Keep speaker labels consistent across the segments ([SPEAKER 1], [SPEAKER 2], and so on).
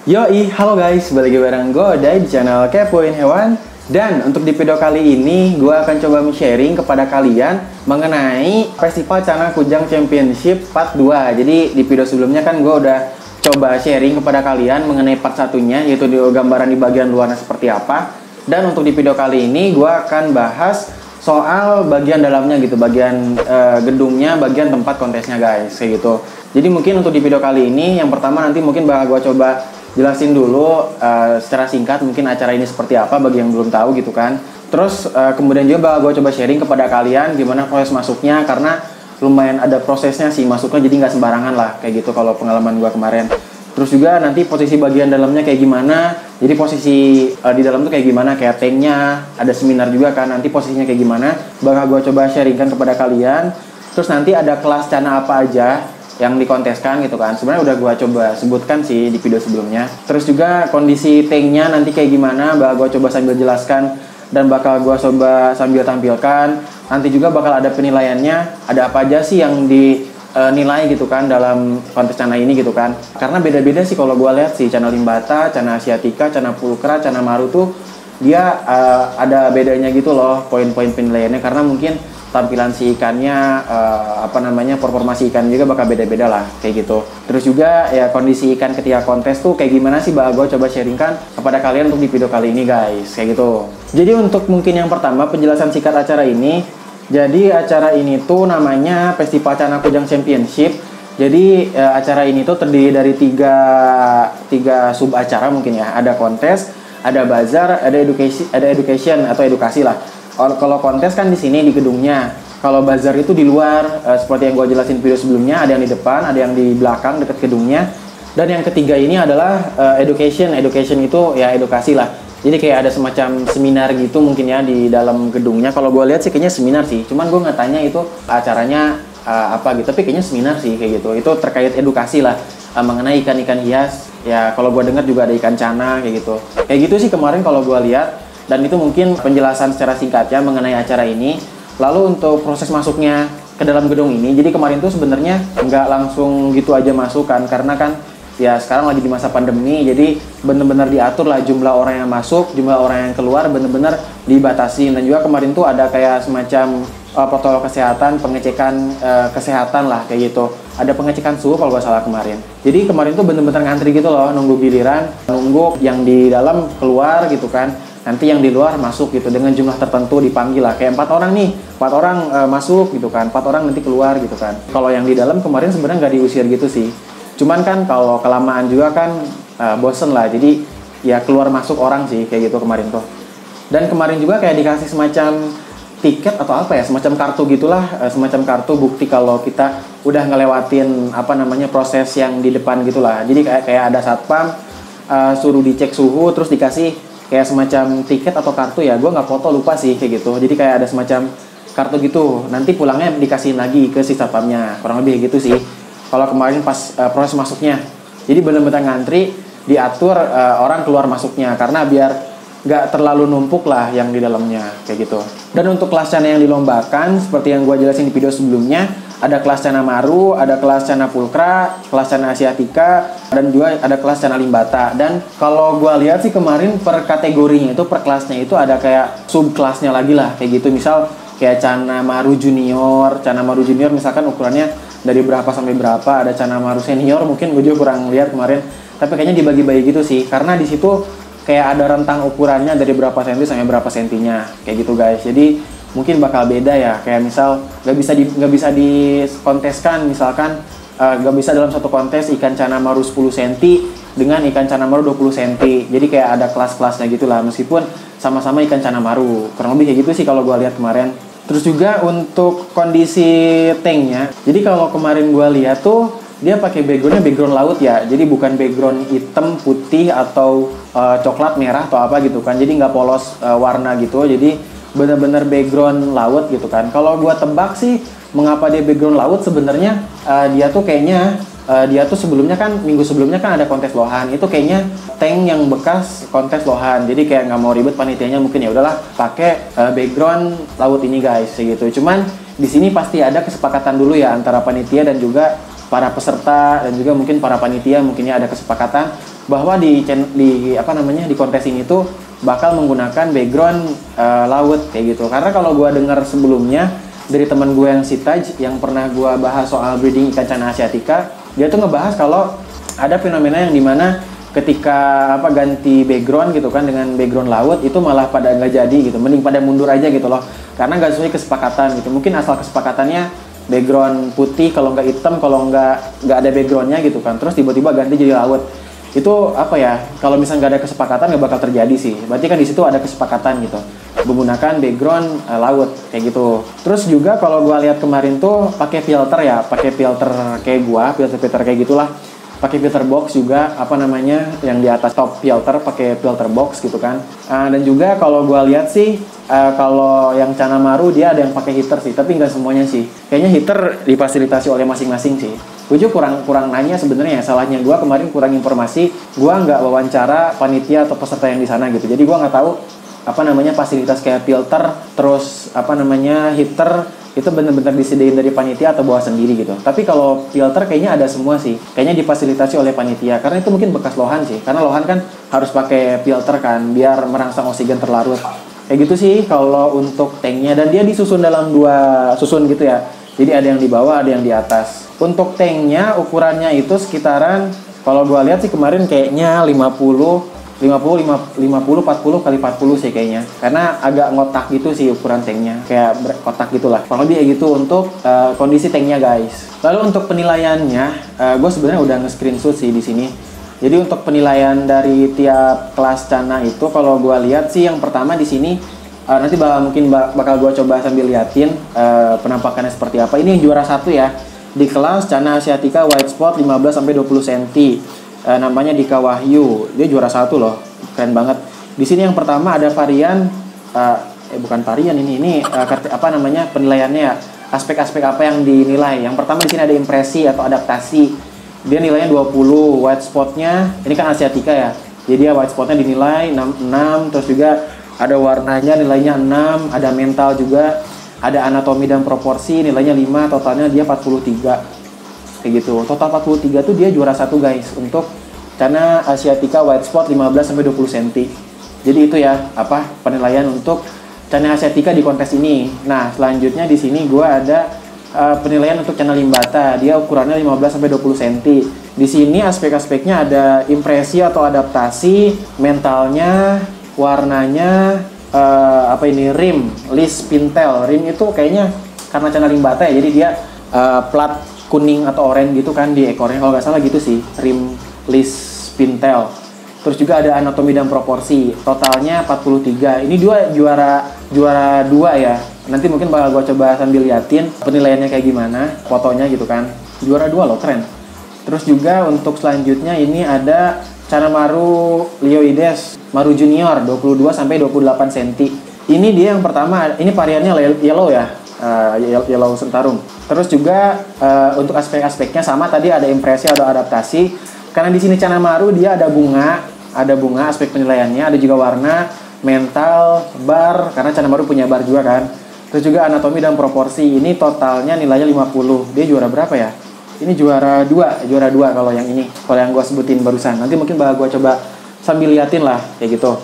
[SPEAKER 1] Yoi, halo guys, balik lagi bareng gue Odai di channel Kepoin Hewan. Dan untuk di video kali ini, gue akan coba sharing kepada kalian mengenai Festival Cana Kujang Championship Part 2. Jadi di video sebelumnya kan gue udah coba sharing kepada kalian mengenai part satunya, yaitu di gambaran di bagian luarnya seperti apa. Dan untuk di video kali ini, gue akan bahas soal bagian dalamnya gitu, bagian gedungnya, bagian tempat kontesnya guys, kayak gitu. Jadi mungkin untuk di video kali ini, yang pertama nanti mungkin bakal gue coba jelasin dulu secara singkat mungkin acara ini seperti apa bagi yang belum tahu gitu kan. Terus kemudian juga bakal gue coba sharing kepada kalian gimana proses masuknya, karena lumayan ada prosesnya sih masuknya, jadi nggak sembarangan lah kayak gitu kalau pengalaman gue kemarin. Terus juga nanti posisi bagian dalamnya kayak gimana, jadi posisi di dalam tuh kayak gimana, kayak tanknya, ada seminar juga kan, nanti posisinya kayak gimana bakal gue coba sharingkan kepada kalian. Terus nanti ada kelas cana apa aja yang dikonteskan gitu kan, sebenarnya udah gua coba sebutkan sih di video sebelumnya. Terus juga kondisi tanknya nanti kayak gimana bakal gua coba sambil jelaskan dan bakal gua coba sambil tampilkan. Nanti juga bakal ada penilaiannya, ada apa aja sih yang dinilai gitu kan dalam kontes cana ini gitu kan, karena beda-beda sih kalau gua lihat sih. Cana limbata, cana asiatica, cana pulkra, cana maru tuh dia ada bedanya gitu loh poin-poin penilaiannya, karena mungkin tampilan si ikannya, performa si ikan juga bakal beda-beda lah kayak gitu. Terus juga ya kondisi ikan ketika kontes tuh kayak gimana sih bakal gue coba sharingkan kepada kalian untuk di video kali ini guys, kayak gitu. Jadi untuk mungkin yang pertama penjelasan singkat acara ini. Jadi acara ini tuh namanya Festival Cana Kujang Championship. Jadi acara ini tuh terdiri dari tiga sub acara mungkin ya. Ada kontes, ada bazar, ada education atau edukasi lah. Kalau kontes kan di sini di gedungnya. Kalau bazar itu di luar, seperti yang gue jelasin video sebelumnya, ada yang di depan, ada yang di belakang dekat gedungnya. Dan yang ketiga ini adalah education. Education itu ya edukasi lah. Jadi kayak ada semacam seminar gitu mungkin ya di dalam gedungnya. Kalau gue lihat sih kayaknya seminar sih. Cuman gue nggak tanya itu acaranya apa gitu. Tapi kayaknya seminar sih kayak gitu. Itu terkait edukasi lah mengenai ikan-ikan hias. Ya kalau gue dengar juga ada ikan cana kayak gitu. Kayak gitu sih kemarin kalau gue lihat. Dan itu mungkin penjelasan secara singkatnya mengenai acara ini. Lalu untuk proses masuknya ke dalam gedung ini, jadi kemarin tuh sebenarnya nggak langsung gitu aja masuk kan, karena kan ya sekarang lagi di masa pandemi, jadi bener-bener diatur lah jumlah orang yang masuk, jumlah orang yang keluar bener-bener dibatasi. Dan juga kemarin tuh ada kayak semacam protokol kesehatan, pengecekan kesehatan lah kayak gitu. Ada pengecekan suhu kalau nggak salah kemarin. Jadi kemarin tuh bener-bener ngantri gitu loh, nunggu giliran, nunggu yang di dalam keluar gitu kan. Nanti yang di luar masuk gitu dengan jumlah tertentu dipanggil lah, kayak 4 orang nih, 4 orang masuk gitu kan, 4 orang nanti keluar gitu kan. Kalau yang di dalam kemarin sebenarnya nggak diusir gitu sih, cuman kan kalau kelamaan juga kan bosen lah, jadi ya keluar masuk orang sih kayak gitu kemarin tuh. Dan kemarin juga kayak dikasih semacam tiket atau apa ya, semacam kartu gitulah, semacam kartu bukti kalau kita udah ngelewatin proses yang di depan gitulah. Jadi kayak ada satpam suruh dicek suhu, terus dikasih kayak semacam tiket atau kartu ya, gue nggak foto lupa sih kayak gitu. Jadi kayak ada semacam kartu gitu, nanti pulangnya dikasihin lagi ke si satpamnya, kurang lebih gitu sih kalau kemarin pas proses masuknya. Jadi bener-bener ngantri, diatur orang keluar masuknya, karena biar nggak terlalu numpuk lah yang di dalamnya kayak gitu. Dan untuk kelas cana yang dilombakan seperti yang gue jelasin di video sebelumnya, ada kelas cana maru, ada kelas cana pulkra, kelas cana asiatica, dan juga ada kelas cana limbata. Dan kalau gue lihat sih kemarin per kategorinya itu, per kelasnya itu ada kayak sub kelasnya lagi lah kayak gitu. Misal kayak cana maru junior misalkan ukurannya dari berapa sampai berapa, ada cana maru senior mungkin gue juga kurang lihat kemarin, tapi kayaknya dibagi-bagi gitu sih, karena di situ kayak ada rentang ukurannya dari berapa senti sampai berapa sentinya kayak gitu guys. Jadi mungkin bakal beda ya, kayak misal nggak bisa dikonteskan, misalkan nggak bisa dalam satu kontes ikan cana maru 10 cm dengan ikan cana maru 20 cm. Jadi kayak ada kelas-kelasnya gitulah, meskipun sama-sama ikan cana maru, kurang lebih kayak gitu sih kalau gue lihat kemarin. Terus juga untuk kondisi tanknya, jadi kalau kemarin gue lihat tuh dia pakai background laut ya, jadi bukan background hitam, putih atau coklat, merah atau apa gitu kan, jadi nggak polos warna gitu, jadi bener-bener background laut gitu kan. Kalau gua tebak sih mengapa dia background laut, sebenarnya dia tuh kayaknya sebelumnya kan, minggu sebelumnya kan ada kontes lohan, itu kayaknya tank yang bekas kontes lohan, jadi kayak nggak mau ribet panitianya, mungkin ya udahlah pakai background laut ini guys gitu. Cuman di sini pasti ada kesepakatan dulu ya antara panitia dan juga para peserta dan juga mungkin para panitia mungkinnya ada kesepakatan bahwa di kontes ini tuh bakal menggunakan background laut kayak gitu. Karena kalau gue dengar sebelumnya dari teman gue yang si Taj yang pernah gue bahas soal breeding ikan cana asiatica, dia tuh ngebahas kalau ada fenomena yang dimana ketika ganti background gitu kan dengan background laut itu malah pada nggak jadi gitu, mending pada mundur aja gitu loh, karena nggak sesuai kesepakatan gitu. Mungkin asal kesepakatannya background putih, kalau nggak hitam, kalau nggak ada backgroundnya gitu kan, terus tiba-tiba ganti jadi laut. Itu kalau misalnya nggak ada kesepakatan nggak bakal terjadi sih. Berarti kan di situ ada kesepakatan gitu menggunakan background laut kayak gitu. Terus juga kalau gua lihat kemarin tuh pakai filter kayak gua, filter kayak gitulah. Pakai filter box juga yang di atas top filter pakai filter box gitu kan. Dan juga kalau gua lihat sih kalau yang Cana Maru dia ada yang pakai heater sih, tapi nggak semuanya sih. Kayaknya heater difasilitasi oleh masing-masing sih. Gue juga kurang nanya sebenarnya, salahnya gue kemarin kurang informasi. Gue nggak wawancara panitia atau peserta yang di sana gitu. Jadi gue nggak tahu fasilitas kayak filter, terus heater itu benar-benar disediain dari panitia atau bawa sendiri gitu. Tapi kalau filter kayaknya ada semua sih. Kayaknya difasilitasi oleh panitia karena itu mungkin bekas lohan sih. Karena lohan kan harus pakai filter kan biar merangsang oksigen terlarut. Kayak gitu sih kalau untuk tanknya, dan dia disusun dalam 2 susun gitu ya. Jadi ada yang di bawah, ada yang di atas. Untuk tanknya ukurannya itu sekitaran, kalau gue lihat sih kemarin kayaknya 50 40 kali 40 sih kayaknya. Karena agak ngotak gitu sih ukuran tanknya, kayak kotak gitulah. Kurang lebih kayak gitu untuk kondisi tanknya guys. Lalu untuk penilaiannya, gue sebenarnya udah nge-screenshot sih di sini. Jadi untuk penilaian dari tiap kelas Cana itu kalau gue lihat sih yang pertama di sini nanti bakal gue coba sambil liatin penampakannya seperti apa. Ini yang juara 1 ya di kelas Cana Asiatica White Spot 15-20 cm. Namanya Dika Wahyu. Dia juara 1 loh. Keren banget. Di sini yang pertama ada varian bukan varian ini penilaiannya ya. Aspek-aspek apa yang dinilai. Yang pertama di sini ada impresi atau adaptasi. Dia nilainya 20, white spotnya, ini kan Asiatica ya. Jadi ya white spotnya dinilai 6, terus juga ada warnanya nilainya 6, ada mental juga, ada anatomi dan proporsi nilainya 5, totalnya dia 43. Kayak gitu. Total 43 tuh dia juara 1 guys untuk Cana Asiatica white spot 15-20 cm. Jadi itu ya penilaian untuk Cana Asiatica di kontes ini. Nah, selanjutnya di sini gua ada penilaian untuk Cana Limbata. Dia ukurannya 15-20 cm. Di sini aspek-aspeknya ada impresi atau adaptasi, mentalnya, warnanya, rim, list pintel. Rim itu kayaknya karena Cana Limbata ya, jadi dia plat kuning atau oranye gitu kan di ekornya, kalau nggak salah gitu sih, rim list pintel. Terus juga ada anatomi dan proporsi, totalnya 43. Ini juara 2 ya. Nanti mungkin bakal gue coba sambil liatin penilaiannya kayak gimana, fotonya gitu kan. Juara 2 loh, keren. Terus juga untuk selanjutnya ini ada Cana Maru Lioides Maru Junior 22-28 cm. Ini dia yang pertama, ini variannya yellow ya, yellow sentarung. Terus juga untuk aspek-aspeknya sama tadi, ada impresi atau adaptasi. Karena di sini Cana Maru dia ada bunga aspek penilaiannya, ada juga warna, mental, bar, karena Cana Maru punya bar juga kan. Terus juga anatomi dan proporsi, ini totalnya nilainya 50. Dia juara berapa ya? Ini juara 2 kalau yang ini. Kalau yang gue sebutin barusan. Nanti mungkin bakal gue coba sambil liatin lah, kayak gitu.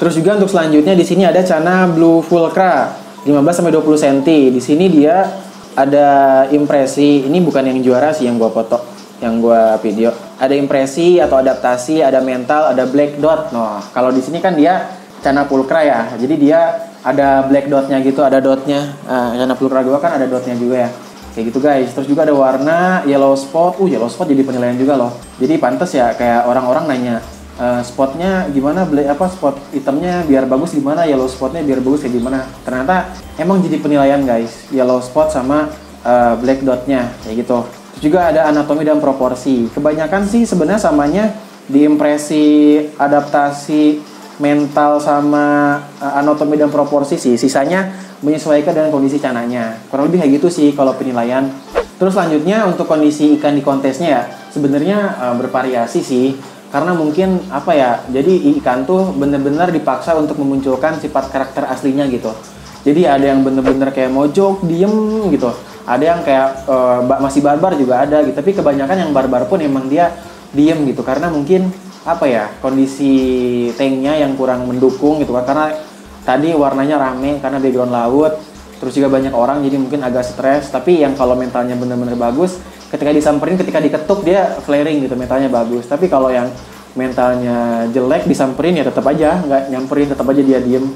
[SPEAKER 1] Terus juga untuk selanjutnya di sini ada Cana Blue Fulcra 15-20 cm. Di sini dia ada impresi. Ini bukan yang juara sih yang gue foto, yang gue video. Ada impresi atau adaptasi, ada mental, ada black dot. Nah, kalau di sini kan dia Cana Pulcra ya. Jadi dia ada black dotnya gitu, ada dotnya. Cana Pulcra gue kan ada dotnya juga ya. Kayak gitu guys. Terus juga ada warna yellow spot. Yellow spot jadi penilaian juga loh. Jadi pantas ya kayak orang-orang nanya, spotnya gimana, spot hitamnya biar bagus gimana, yellow spotnya biar bagus kayak gimana. Ternyata emang jadi penilaian guys, yellow spot sama black dotnya kayak gitu. Terus juga ada anatomi dan proporsi. Kebanyakan sih sebenarnya samanya di impresi, adaptasi, mental sama anatomi dan proporsi sih. Sisanya menyesuaikan dengan kondisi cananya. Kurang lebih kayak gitu sih kalau penilaian. Terus selanjutnya untuk kondisi ikan di kontesnya ya, sebenarnya bervariasi sih. Karena mungkin jadi ikan tuh benar-benar dipaksa untuk memunculkan sifat karakter aslinya gitu. Jadi ada yang bener-bener kayak mojok, diem gitu. Ada yang kayak masih barbar juga ada gitu. Tapi kebanyakan yang barbar pun emang dia diem gitu. Karena mungkin apa ya, kondisi tanknya yang kurang mendukung gitu kan. Karena tadi warnanya rame karena background laut. Terus juga banyak orang jadi mungkin agak stres. Tapi yang kalau mentalnya bener-bener bagus, ketika disamperin, ketika diketuk dia flaring gitu, mentalnya bagus. Tapi kalau yang mentalnya jelek disamperin ya tetap aja nggak nyamperin, tetap aja dia diem.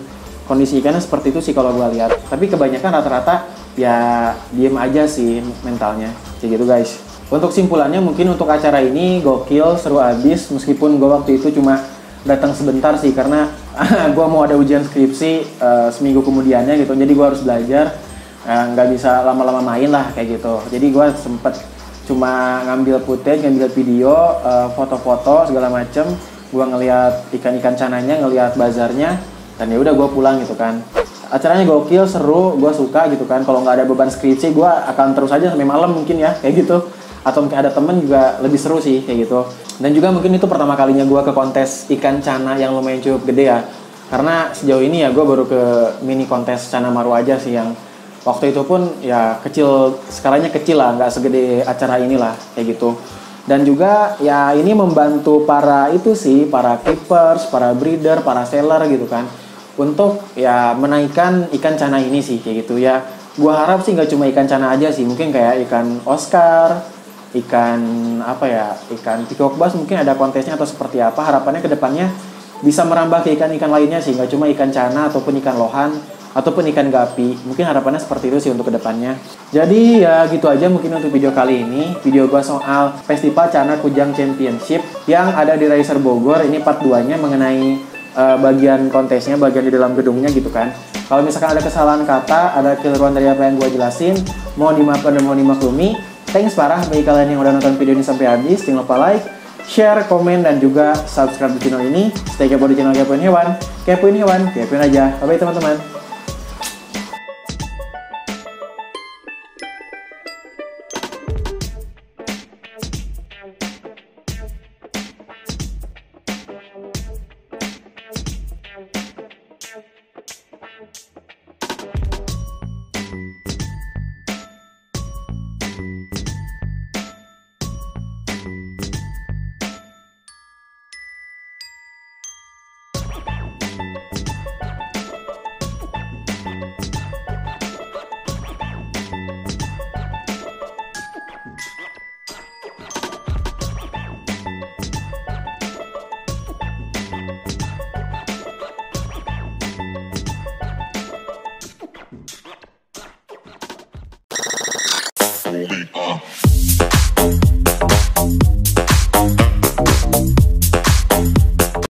[SPEAKER 1] Kondisi ikannya seperti itu sih kalau gue lihat. Tapi kebanyakan rata-rata ya diem aja sih mentalnya, kayak gitu guys. Untuk simpulannya mungkin untuk acara ini gokil, seru abis. Meskipun gue waktu itu cuma datang sebentar sih karena gue mau ada ujian skripsi seminggu kemudiannya gitu. Jadi gue harus belajar, nggak bisa lama-lama main lah kayak gitu. Jadi gue sempet cuma ngambil footage, ngambil video, foto-foto segala macem. Gue ngeliat ikan-ikan cananya, ngeliat bazarnya, dan ya udah gue pulang gitu kan. Acaranya gokil, seru, gue suka gitu kan. Kalau nggak ada beban skripsi, gue akan terus aja sampai malam mungkin ya, kayak gitu. Atau mungkin ada temen juga lebih seru sih, kayak gitu. Dan juga mungkin itu pertama kalinya gue ke kontes ikan cana yang lumayan cukup gede ya. Karena sejauh ini ya gue baru ke mini kontes cana maru aja sih, yang waktu itu pun ya kecil, skalanya kecil lah, nggak segede acara inilah, kayak gitu. Dan juga ya ini membantu para itu sih, para keepers, para breeder, para seller gitu kan, untuk ya menaikkan ikan cana ini sih, kayak gitu ya. Gua harap sih nggak cuma ikan cana aja sih, mungkin kayak ikan Oscar, ikan apa ya, ikan peacock bass mungkin ada kontesnya atau seperti apa. Harapannya ke depannya bisa merambah ke ikan-ikan lainnya sih, nggak cuma ikan cana ataupun ikan lohan ataupun ikan gapi. Mungkin harapannya seperti itu sih untuk kedepannya. Jadi ya gitu aja mungkin untuk video kali ini. Video gua soal Festival Cana Kujang Championship yang ada di Racer Bogor. Ini part 2-nya mengenai bagian kontesnya, bagian di dalam gedungnya gitu kan. Kalau misalkan ada kesalahan kata, ada keliruan dari apa yang gua jelasin, mohon dimaafkan dan mohon dimaklumi. Thanks parah bagi kalian yang udah nonton video ini sampai habis. Jangan lupa like, share, komen, dan juga subscribe di channel ini. Stay kepo di channel Kepoin Hewan. Kepoin Hewan, kepoin aja. Bye-bye teman-teman.